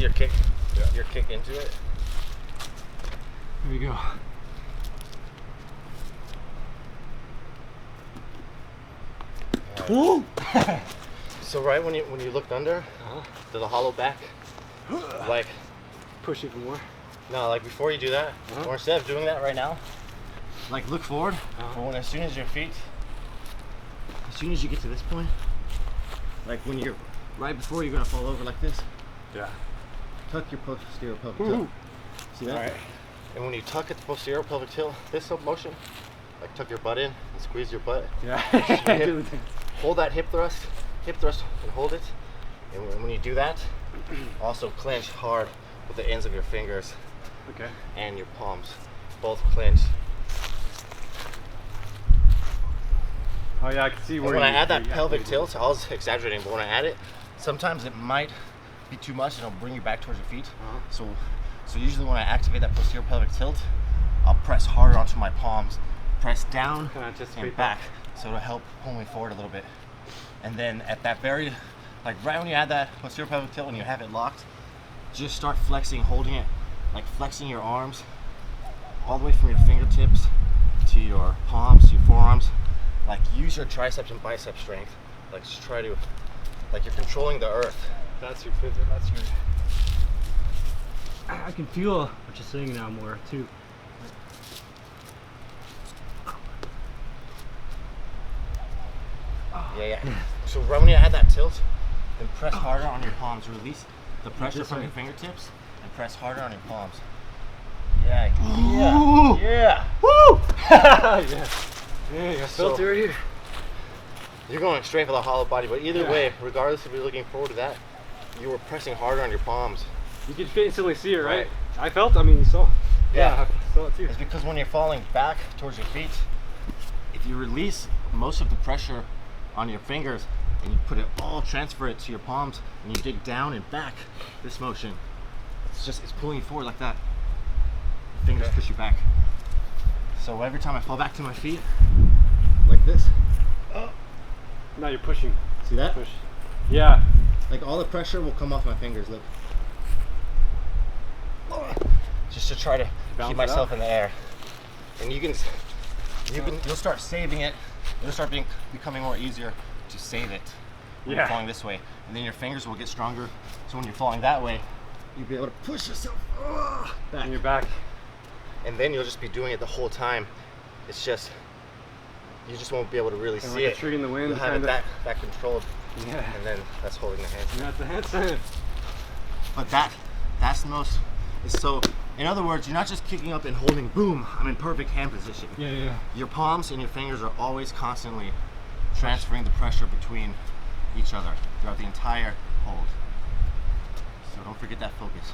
your kick, your kick into it. There you go. Woo! So right when you looked under, to the hollow back, like push even more. no, like before you do that, or instead of doing that right now, like look forward. For when as soon as you get to this point, like when you're right before you're gonna fall over like this. Yeah. Tuck your posterior pelvic tilt. See that? All right. And when you tuck at the posterior pelvic tilt, this motion, like tuck your butt in and squeeze your butt. Yeah. Hold that hip thrust, and hold it. And when you do that, also clench hard with the ends of your fingers. Okay. And your palms, both clench. Oh yeah, I can see where. And when I add that pelvic tilt, I was exaggerating, but when I add it, sometimes it might be too much and it'll bring you back towards your feet. So usually when I activate that posterior pelvic tilt, I'll press harder onto my palms, press down and back, so it'll help pull me forward a little bit. And then at that very, like right when you add that posterior pelvic tilt and you have it locked, just start flexing, holding it, like flexing your arms all the way from your fingertips to your palms, to your forearms. Like use your triceps and bicep strength. Like just try to, like you're controlling the earth. That's your pivot, that's your... I can feel what you're saying now more too. Yeah. So right when you add that tilt, then press harder on your palms. Release the pressure from your fingertips and press harder on your palms. Yeah. Woo! Yeah. Yeah, I felt it right here. You're going straight for the hollow body, but either way, regardless if you're looking forward to that, you were pressing harder on your palms. You can instantly see it, right? I felt, I mean, you saw. Yeah, I saw it too. It's because when you're falling back towards your feet, if you release most of the pressure on your fingers and you transfer it to your palms and you dig down and back, this motion, it's pulling you forward like that. Fingers push you back. So every time I fall back to my feet, like this. Now you're pushing. See that? Push. Yeah. Like all the pressure will come off my fingers, look. Just to try to keep myself in the air. And you'll start saving it. It'll start becoming more easier to save it when you're falling this way. And then your fingers will get stronger. So when you're falling that way, you'll be able to push yourself back. And you're back. And then you'll just be doing it the whole time. It's just, you just won't be able to really see it. A tree in the wind. You'll have it back controlled. Yeah. And then that's holding the handstand. That's the handstand. But that's the most, so in other words, you're not just kicking up and holding, boom, I'm in perfect hand position. Yeah. Your palms and your fingers are always constantly transferring the pressure between each other throughout the entire hold. So don't forget that focus.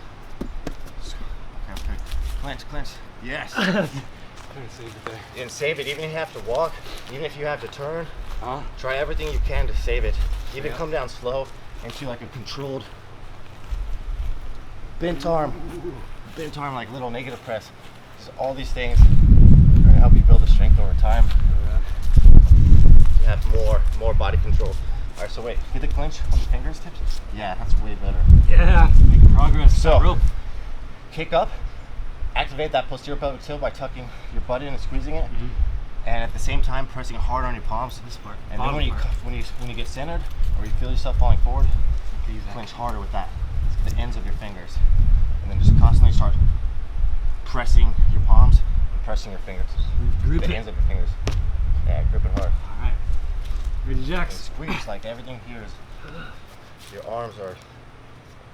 Okay. Clench. Yes. And save it, even if you have to walk, even if you have to turn, try everything you can to save it. Even come down slow into like a controlled bent arm like little negative press. So all these things are gonna help you build the strength over time. You have more body control. All right, so wait, get the clinch on the fingers tips. Yeah, that's way better. Yeah, making progress. So kick up. Activate that posterior pelvic tilt by tucking your butt in and squeezing it, and at the same time pressing hard on your palms. This part. And then when you get centered or you feel yourself falling forward, clench harder with that, the ends of your fingers, and then just constantly start pressing your palms and pressing your fingers, the ends of your fingers. Yeah, grip it hard. All right. Ready, Jax? And squeeze like everything here is. Your arms are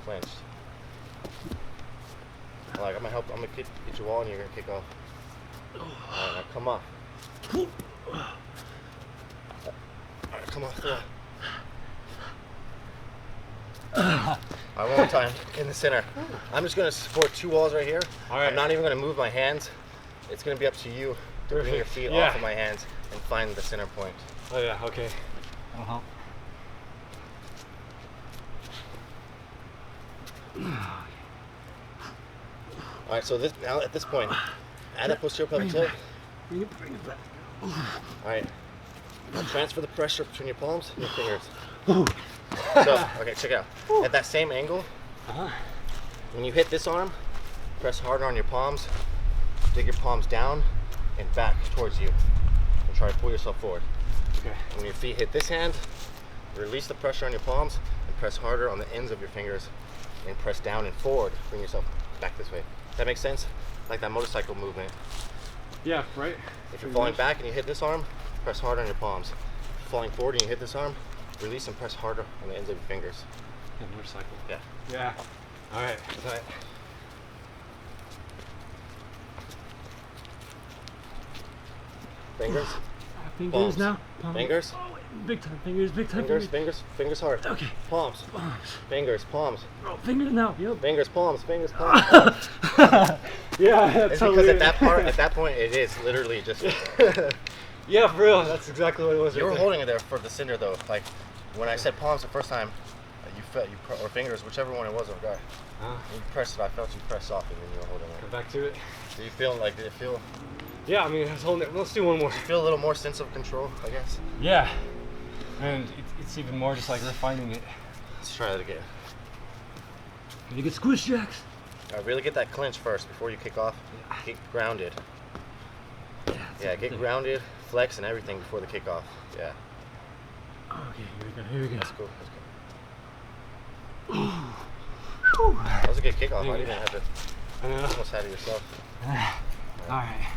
clenched. Like I'm gonna get your wall and you're gonna kick off. Alright, now come off. Alright, come off. Alright, one more time, in the center. I'm just gonna support two walls right here. Alright. I'm not even gonna move my hands. It's gonna be up to you to bring your feet off of my hands and find the center point. Oh yeah, okay. That'll help. Alright, so now at this point, add that posterior pelvic tilt. Bring it back. Alright. Now transfer the pressure between your palms and your fingers. So, okay, check it out. At that same angle, When you hit this arm, press harder on your palms, dig your palms down and back towards you, and try to pull yourself forward. Okay. When your feet hit this hand, release the pressure on your palms and press harder on the ends of your fingers and press down and forward. Bring yourself back this way. That makes sense? Like that motorcycle movement. Yeah, right. If you're falling back and you hit this arm, press harder on your palms. If you're falling forward and you hit this arm, release and press harder on the ends of your fingers. Yeah, motorcycle. Yeah. Yeah. All right. Tight. Fingers, Fingers Palms. now. Palms. fingers, Oh, big time fingers. Big time fingers, fingers. fingers hard. Okay. Palms, Palms. fingers, palms, Oh, fingers now. Yep. fingers, palms, fingers, palms. Yeah, that's It's how because we- at that point, it is literally just. Yeah, for real. That's exactly what it was. You were right there. holding it there for the cinder though. Like when I said palms the first time, you felt or fingers, whichever one it was, or guy. You pressed it. I felt you press off, and then you were holding Go it. back to it. Do you feel like? Did it feel? Yeah, I mean, I was holding it. Let's do one more. Feel a little more sense of control, I guess. Yeah. And it's even more just like refining it. Let's try that again. Can you get squish jacks? Really get that clinch first before you kick off. Get grounded. Yeah, get grounded, flex, and everything before the kickoff. Yeah. Okay, here we go. Here we go. Let's go. That was a good kickoff. I didn't even have to. I know. Almost had it yourself. All right.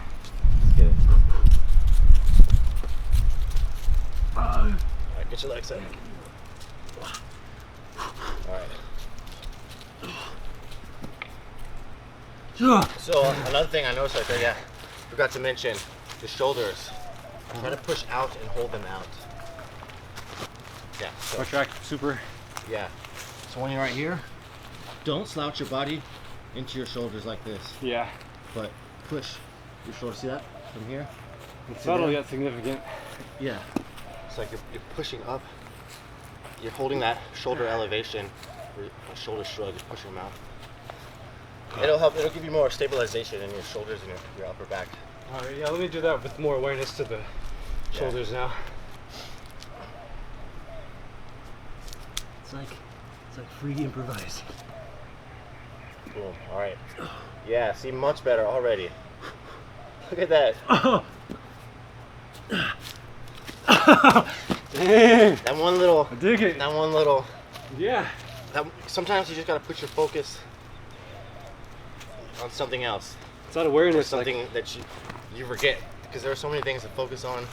Let's get it. Oh. All right, get your legs up. All right. So another thing I noticed right there, forgot to mention the shoulders. Try to push out and hold them out. Yeah. So, Track super. yeah. So when you're right here, don't slouch your body into your shoulders like this, Yeah. but push your shoulders. See that from here? It's subtle yet significant. Yeah. It's like you're pushing up. You're holding that shoulder elevation, or shoulder shrug. You're pushing them out. It'll help. It'll give you more stabilization in your shoulders and your upper back. All right. Yeah. Let me do that with more awareness to the shoulders now. It's like free improvising. Boom. All right. Yeah. See, much better already. Look at that. Dang. That one little. I dig it. That one little. Yeah. Sometimes you just gotta put your focus on something else, It's that awareness. something that you forget, because there are so many things to focus on.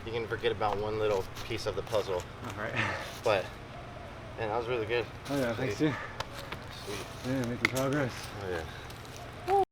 You can forget about one little piece of the puzzle. All right. But man, that was really good. Oh yeah. Thanks, dude. Sweet. Yeah, making progress. Oh yeah.